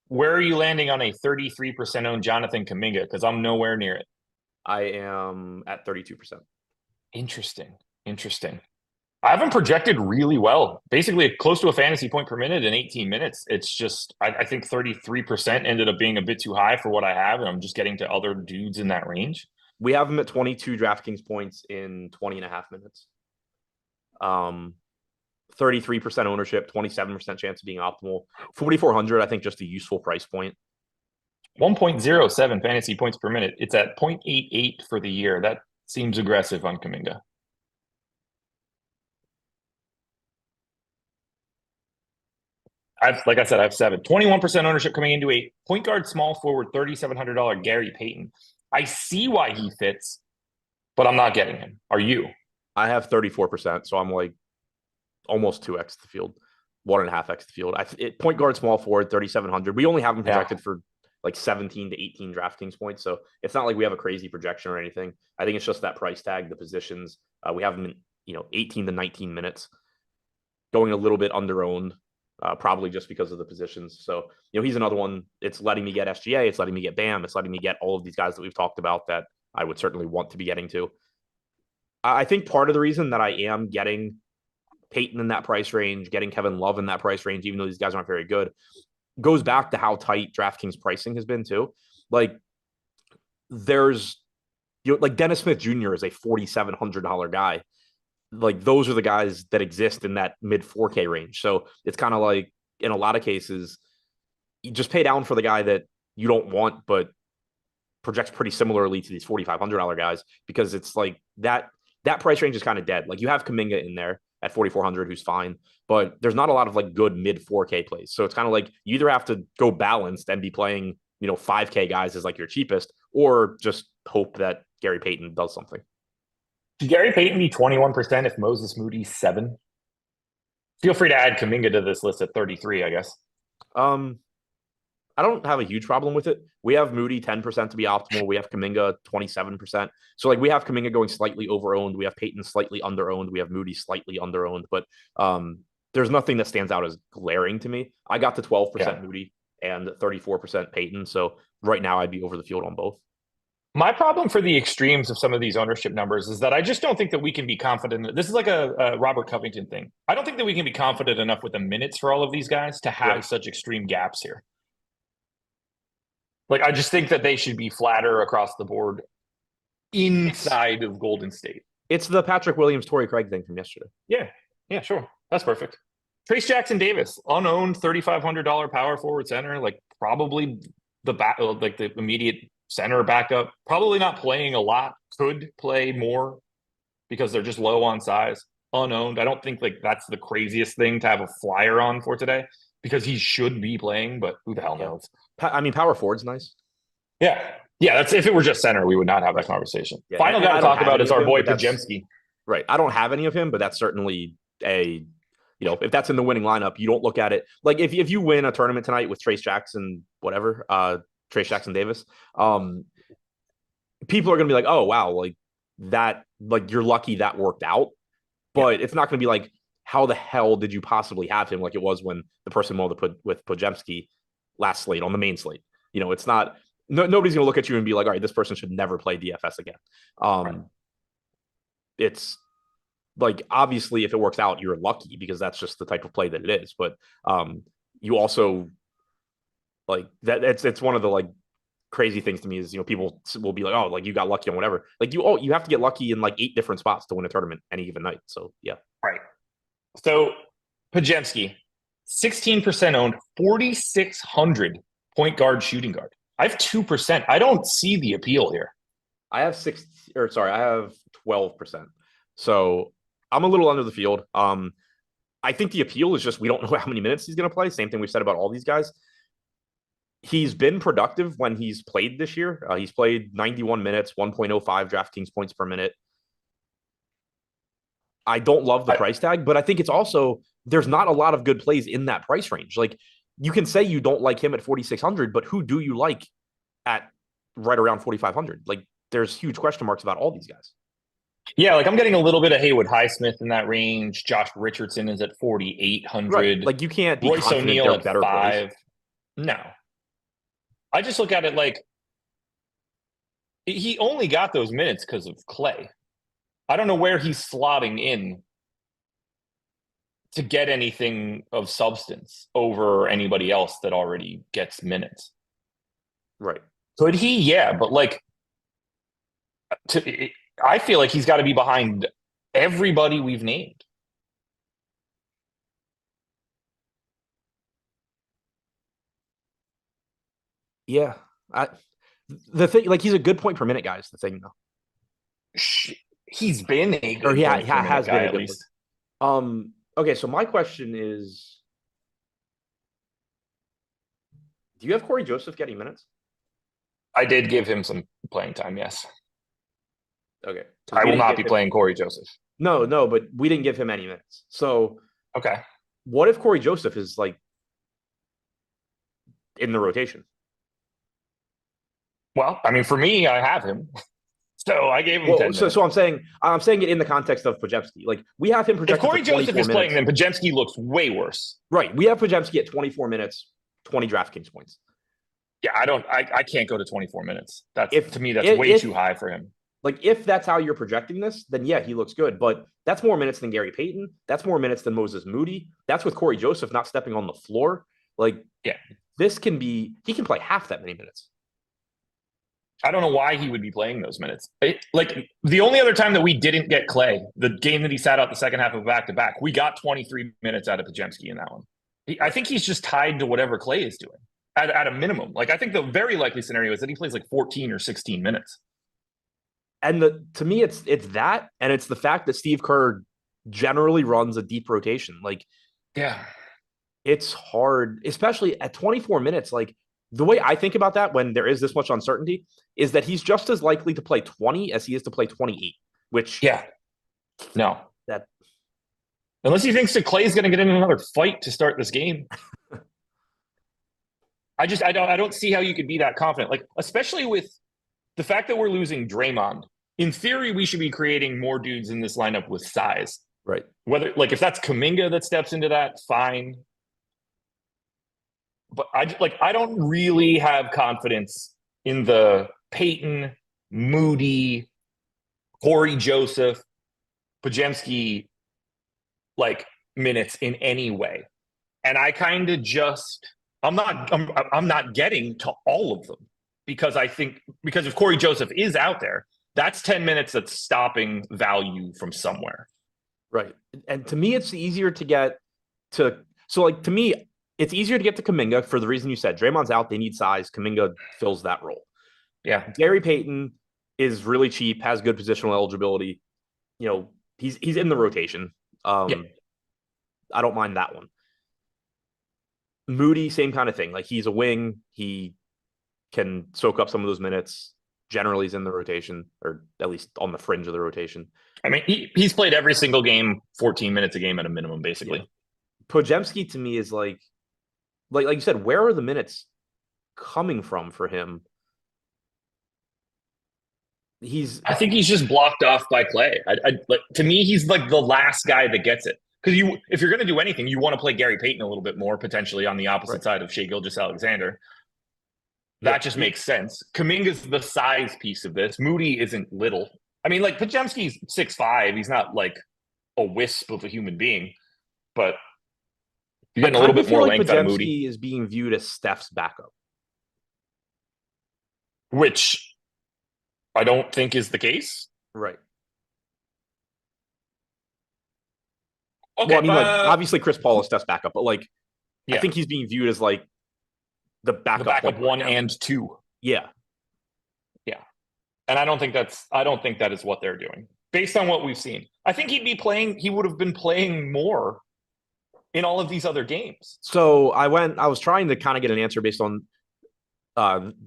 Speaker 1: Where are you landing on a 33% owned Jonathan Kuminga? Because I'm nowhere near it.
Speaker 2: I am at 32%.
Speaker 1: Interesting. I haven't projected really well. Basically, close to a fantasy point per minute in 18 minutes. It's just, I think 33% ended up being a bit too high for what I have, and I'm just getting to other dudes in that range.
Speaker 2: We have him at 22 DraftKings points in 20 and a half minutes. 33% ownership, 27% chance of being optimal. 4,400, I think, just a useful price point.
Speaker 1: 1.07 fantasy points per minute. It's at 0.88 for the year. That seems aggressive on Kuminga. Like I said, I have 7. 21% ownership coming into a point guard small forward $3,700 Gary Payton. I see why he fits, but I'm not getting him. Are you?
Speaker 2: I have 34%, so I'm like almost 2x the field, 1.5x the field. Point guard small forward 3,700. We only have him projected for like 17 to 18 DraftKings points, so it's not like we have a crazy projection or anything. I think it's just that price tag, the positions. We have him in 18 to 19 minutes, going a little bit under owned. Probably just because of the positions. So, he's another one. It's letting me get SGA. It's letting me get Bam. It's letting me get all of these guys that we've talked about that I would certainly want to be getting to. I think part of the reason that I am getting Peyton in that price range, getting Kevin Love in that price range, even though these guys aren't very good, goes back to how tight DraftKings pricing has been too. Like there's, like Dennis Smith Jr. is a $4,700 guy. Like those are the guys that exist in that mid 4K range. So it's kind of like in a lot of cases, you just pay down for the guy that you don't want, but projects pretty similarly to these $4,500 guys, because it's like that price range is kind of dead. Like you have Kuminga in there at 4,400, who's fine, but there's not a lot of like good mid 4K plays. So it's kind of like you either have to go balanced and be playing, 5K guys as like your cheapest, or just hope that Gary Payton does something.
Speaker 1: Should Gary Payton be 21% if Moses Moody's 7? Feel free to add Kuminga to this list at 33, I guess.
Speaker 2: I don't have a huge problem with it. We have Moody 10% to be optimal. We have Kuminga 27%. So like we have Kuminga going slightly overowned. We have Payton slightly underowned. We have Moody slightly underowned. But there's nothing that stands out as glaring to me. I got to 12% Moody and 34% Payton. So right now I'd be over the field on both.
Speaker 1: My problem for the extremes of some of these ownership numbers is that I just don't think that we can be confident. This is like a Robert Covington thing. I don't think that we can be confident enough with the minutes for all of these guys to have such extreme gaps here. Like, I just think that they should be flatter across the board inside of Golden State.
Speaker 2: It's the Patrick Williams, Torrey Craig thing from yesterday.
Speaker 1: Yeah, sure. That's perfect. Trace Jackson Davis, unowned $3,500 power forward center, like probably the immediate center backup, probably not playing a lot, could play more because they're just low on size, unowned. I don't think like that's the craziest thing to have a flyer on for today, because he should be playing, but who the hell knows?
Speaker 2: I mean, power forward's nice.
Speaker 1: Yeah. That's if it were just center, we would not have that conversation. Final guy to talk about is our boy Pajemski.
Speaker 2: Right. I don't have any of him, but that's certainly if that's in the winning lineup, you don't look at it like if you win a tournament tonight with Trace Jackson, Trace Jackson Davis, people are going to be like, oh, wow, like that, like you're lucky that worked out. But it's not going to be like, how the hell did you possibly have him, like it was when the person with Pajemski last slate on the main slate. It's not, nobody's going to look at you and be like, all right, this person should never play DFS again. It's like obviously if it works out, you're lucky because that's just the type of play that it is. But you also like that. It's one of the like crazy things to me is people will be like, oh, like you got lucky on whatever. Like you have to get lucky in like 8 different spots to win a tournament any given night. So yeah,
Speaker 1: Right. So Pajemski, 16% owned, 4,600 point guard, shooting guard. I have 2%. I don't see the appeal here.
Speaker 2: I have I have 12%. So I'm a little under the field. I think the appeal is just we don't know how many minutes he's going to play. Same thing we've said about all these guys. He's been productive when he's played this year. He's played 91 minutes, 1.05 DraftKings points per minute. I don't love the price tag, but I think it's also there's not a lot of good plays in that price range. Like you can say you don't like him at 4,600, but who do you like at right around 4,500? Like there's huge question marks about all these guys.
Speaker 1: Yeah, like I'm getting a little bit of Haywood Highsmith in that range. Josh Richardson is at 4,800.
Speaker 2: Right. Like you can't be
Speaker 1: Royce O'Neal at
Speaker 2: better
Speaker 1: 5.
Speaker 2: plays.
Speaker 1: No. I just look at it like he only got those minutes because of Clay. I don't know where he's slotting in to get anything of substance over anybody else that already gets minutes.
Speaker 2: Right.
Speaker 1: Could he? Yeah, but like, I feel like he's got to be behind everybody we've named.
Speaker 2: Yeah. The thing, like, he's a good point per minute guy is the thing, though.
Speaker 1: He's been a good
Speaker 2: he
Speaker 1: point per
Speaker 2: has
Speaker 1: minute guy,
Speaker 2: been a
Speaker 1: at
Speaker 2: good
Speaker 1: least.
Speaker 2: One. Okay, so my question is, do you have Corey Joseph getting minutes?
Speaker 1: I did give him some playing time, yes.
Speaker 2: Okay.
Speaker 1: I will not be playing Corey Joseph.
Speaker 2: No, but we didn't give him any minutes. So,
Speaker 1: okay.
Speaker 2: What if Corey Joseph is like in the rotation?
Speaker 1: Well, I mean, for me, I have him. So I gave him 10 minutes.
Speaker 2: So I'm saying it in the context of Pajemski. Like we have him projected.
Speaker 1: If Corey Joseph is playing, then Pajemski looks way worse.
Speaker 2: Right. We have Pajemski at 24 minutes, 20 DraftKings points.
Speaker 1: Yeah, I can't go to 24 minutes. To me, that's way too high for him.
Speaker 2: Like if that's how you're projecting this, then yeah, he looks good. But that's more minutes than Gary Payton. That's more minutes than Moses Moody. That's with Corey Joseph not stepping on the floor. Like,
Speaker 1: yeah,
Speaker 2: he can play half that many minutes.
Speaker 1: I don't know why he would be playing those minutes. Like the only other time that we didn't get Clay, the game that he sat out the second half of back-to-back, we got 23 minutes out of Pajemski in that one. I think he's just tied to whatever Clay is doing at a minimum. Like I think the very likely scenario is that he plays like 14 or 16 minutes.
Speaker 2: And to me, it's that, and it's the fact that Steve Kerr generally runs a deep rotation. Like,
Speaker 1: yeah,
Speaker 2: it's hard, especially at 24 minutes. Like the way I think about that when there is this much uncertainty is that he's just as likely to play 20 as he is to play 28, which
Speaker 1: unless he thinks that Clay's going to get in another fight to start this game. I don't see how you could be that confident. Like, especially with the fact that we're losing Draymond. In theory, we should be creating more dudes in this lineup with size.
Speaker 2: Right.
Speaker 1: Whether if that's Kuminga that steps into that, fine. But I don't really have confidence in the Payton, Moody, Corey Joseph, Pajemski minutes in any way. And I kind of I'm not getting to all of them because if Corey Joseph is out there, that's 10 minutes that's stopping value from somewhere.
Speaker 2: Right. And to me, it's easier to get to. So to me, it's easier to get to Kuminga for the reason you said. Draymond's out. They need size. Kuminga fills that role.
Speaker 1: Yeah.
Speaker 2: Gary Payton is really cheap, has good positional eligibility. He's in the rotation. I don't mind that one. Moody, same kind of thing. Like he's a wing. He can soak up some of those minutes. Generally is in the rotation, or at least on the fringe of the rotation.
Speaker 1: I mean, he's played every single game, 14 minutes a game at a minimum, basically.
Speaker 2: Yeah. Pojemski to me is like you said, where are the minutes coming from for him? I
Speaker 1: think he's just blocked off by Clay. To me, he's like the last guy that gets it. Because if you're going to do anything, you want to play Gary Payton a little bit more, potentially on the opposite side of Shai Gilgeous-Alexander. That just makes sense. Kuminga's the size piece of this. Moody isn't little. I mean, Pajemski's 6'5". He's not a wisp of a human being, but you're
Speaker 2: I
Speaker 1: getting a little
Speaker 2: kind of
Speaker 1: bit
Speaker 2: feel
Speaker 1: more
Speaker 2: like
Speaker 1: length out of Moody,
Speaker 2: Podziemski is being viewed as Steph's backup.
Speaker 1: which I don't think is the case.
Speaker 2: Right. Well,
Speaker 1: Okay,
Speaker 2: I mean, like obviously Chris Paul is Steph's backup, but like I
Speaker 1: yeah,
Speaker 2: think he's being viewed as like the
Speaker 1: the
Speaker 2: backup
Speaker 1: backup
Speaker 2: point guard
Speaker 1: one
Speaker 2: now.
Speaker 1: and two.
Speaker 2: Yeah.
Speaker 1: Yeah. And I don't think that is what they're doing based on what we've seen. I think he would have been playing more in all of these other games.
Speaker 2: So I was trying to kind of get an answer based on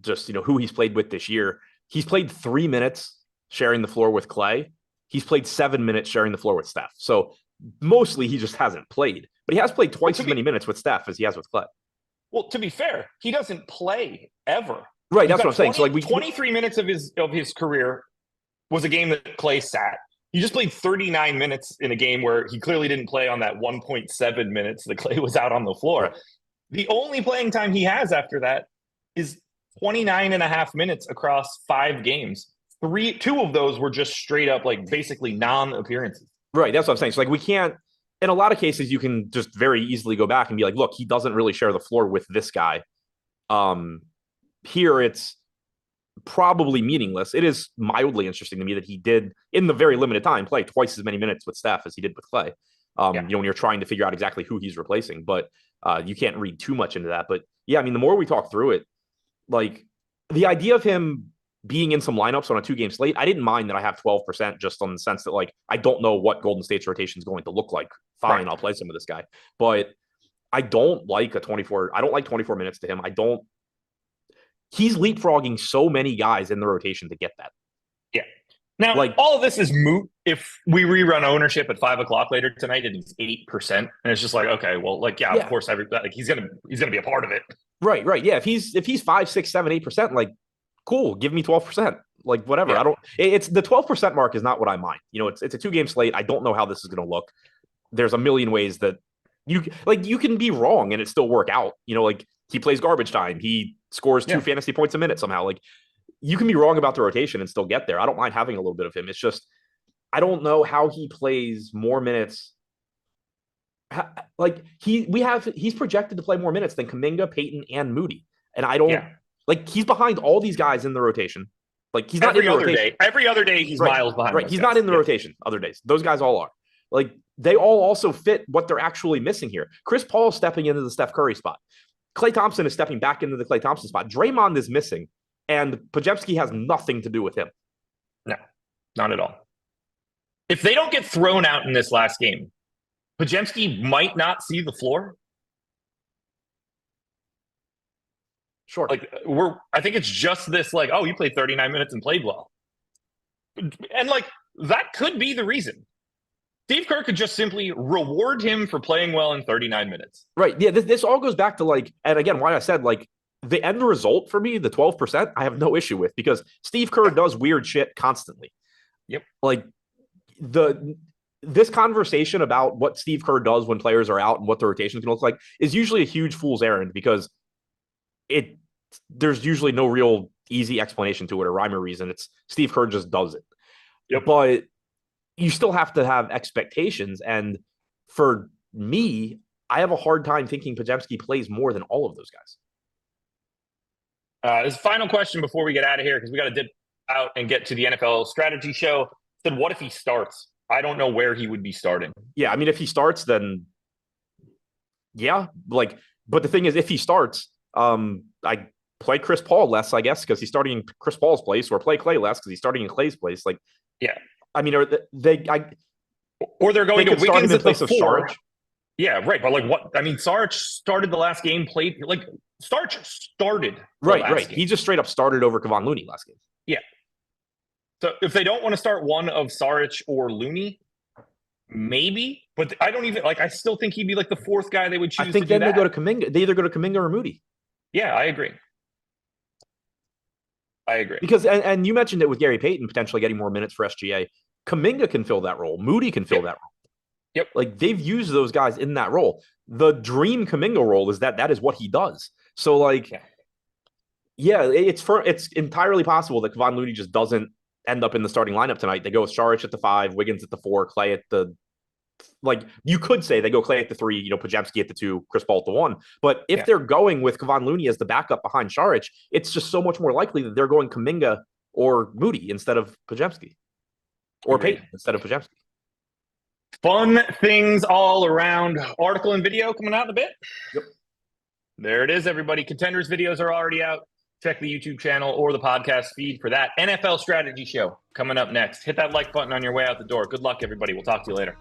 Speaker 2: just, who he's played with this year. He's played 3 minutes sharing the floor with Clay. He's played 7 minutes sharing the floor with Steph. So mostly he just hasn't played, but he has played twice as many minutes with Steph as he has with Clay.
Speaker 1: Well, to be fair, he doesn't play ever.
Speaker 2: Right, that's what I'm saying. So like
Speaker 1: 23 minutes of his career was a game that Clay sat. He just played 39 minutes in a game where he clearly didn't play on that 1.7 minutes that Clay was out on the floor.
Speaker 2: Right.
Speaker 1: The only playing time he has after that is 29 and a half minutes across 5 games. 2 of those were just straight up like basically non-appearances.
Speaker 2: Right, that's what I'm saying. So like we can't, in a lot of cases, you can just very easily go back and be like, look, he doesn't really share the floor with this guy. Here it's probably meaningless. It is mildly interesting to me that he did, in the very limited time, play twice as many minutes with Steph as he did with Clay. When you're trying to figure out exactly who he's replacing, but you can't read too much into that. But yeah, I mean, the more we talk through it, like the idea of him being in some lineups on a 2-game slate, I didn't mind that I have 12% just on the sense that like I don't know what Golden State's rotation is going to look like. Fine, I'll play some of this guy, but I don't like a 24. I don't like 24 minutes to him. He's leapfrogging so many guys in the rotation to get that.
Speaker 1: Yeah. Now, like all of this is moot if we rerun ownership at 5:00 later tonight and he's 8%, and it's just like, okay, well, like of course, he's gonna be a part of it.
Speaker 2: Right. Yeah, if he's 5, 6, 7, 8%, like cool, give me 12%. Like whatever.
Speaker 1: Yeah.
Speaker 2: It's the 12% mark is not what I mind. It's a 2-game slate. I don't know how this is going to look. There's a million ways that you can be wrong and it still work out. Like he plays garbage time. He scores 2 fantasy points a minute somehow. Like you can be wrong about the rotation and still get there. I don't mind having a little bit of him. It's just I don't know how he plays more minutes. Like he's projected to play more minutes than Kuminga, Payton, and Moody, and I don't like he's behind all these guys in the rotation. Like he's not
Speaker 1: every
Speaker 2: in the
Speaker 1: other
Speaker 2: rotation.
Speaker 1: day. Every other day he's miles behind.
Speaker 2: Right, he's not in the rotation. Other days, those guys all are. Like they all also fit what they're actually missing here. Chris Paul is stepping into the Steph Curry spot. Klay Thompson is stepping back into the Klay Thompson spot. Draymond is missing, and Podziemski has nothing to do with him.
Speaker 1: No, not at all. If they don't get thrown out in this last game, Podziemski might not see the floor.
Speaker 2: Sure.
Speaker 1: Like I think it's just this, like, oh, you played 39 minutes and played well. And like that could be the reason. Steve Kerr could just simply reward him for playing well in 39 minutes.
Speaker 2: Right. Yeah, this all goes back to like, and again, why I said like the end result for me, the 12%, I have no issue with because Steve Kerr does weird shit constantly.
Speaker 1: Yep.
Speaker 2: Like this conversation about what Steve Kerr does when players are out and what the rotation can look like is usually a huge fool's errand because there's usually no real easy explanation to it or rhyme or reason. It's Steve Kerr just does it.
Speaker 1: Yep.
Speaker 2: But you still have to have expectations. And for me, I have a hard time thinking Podziemski plays more than all of those
Speaker 1: guys. This final question before we get out of here, because we got to dip out and get to the NFL strategy show. Said, what if he starts? I don't know where he would be starting.
Speaker 2: Yeah, I mean, if he starts, then yeah. Like, but the thing is, if he starts, I play Chris Paul less, I guess, because he's starting in Chris Paul's place, or play Clay less because he's starting in Clay's place. Like,
Speaker 1: yeah.
Speaker 2: I mean, or they're
Speaker 1: going to Wiggins in place of Sarge. Yeah, right. But like, what? I mean, Sarge started the last game. Played like Sarge started.
Speaker 2: Right. Game. He just straight up started over Kevon Looney last game.
Speaker 1: Yeah. So if they don't want to start one of Sarge or Looney, maybe. But I don't even like. I still think he'd be like the 4th guy they would choose.
Speaker 2: I think then they go to Kuminga. They either go to Kuminga or Moody.
Speaker 1: Yeah, I agree.
Speaker 2: Because and you mentioned it with Gary Payton potentially getting more minutes for SGA. Kuminga can fill that role. Moody can fill that role.
Speaker 1: Yep.
Speaker 2: Like they've used those guys in that role. The dream Kuminga role is that is what he does. So like, it's entirely possible that Kevon Looney just doesn't end up in the starting lineup tonight. They go with Scherer at the 5, Wiggins at the 4, Clay at the like you could say they go Clay at the 3, Podziemski at the 2, Chris Paul at the 1. But if
Speaker 1: Yeah.
Speaker 2: they're going with Kevon Looney as the backup behind Saric, it's just so much more likely that they're going Kuminga or Moody instead of Podziemski, or
Speaker 1: Agreed.
Speaker 2: Payton instead of Podziemski.
Speaker 1: Fun things all around. Article and video coming out in a bit.
Speaker 2: Yep.
Speaker 1: There it is, everybody. Contenders videos are already out. Check the YouTube channel or the podcast feed for that. NFL strategy show coming up next. Hit that like button on your way out the door. Good luck, everybody. We'll talk to you later.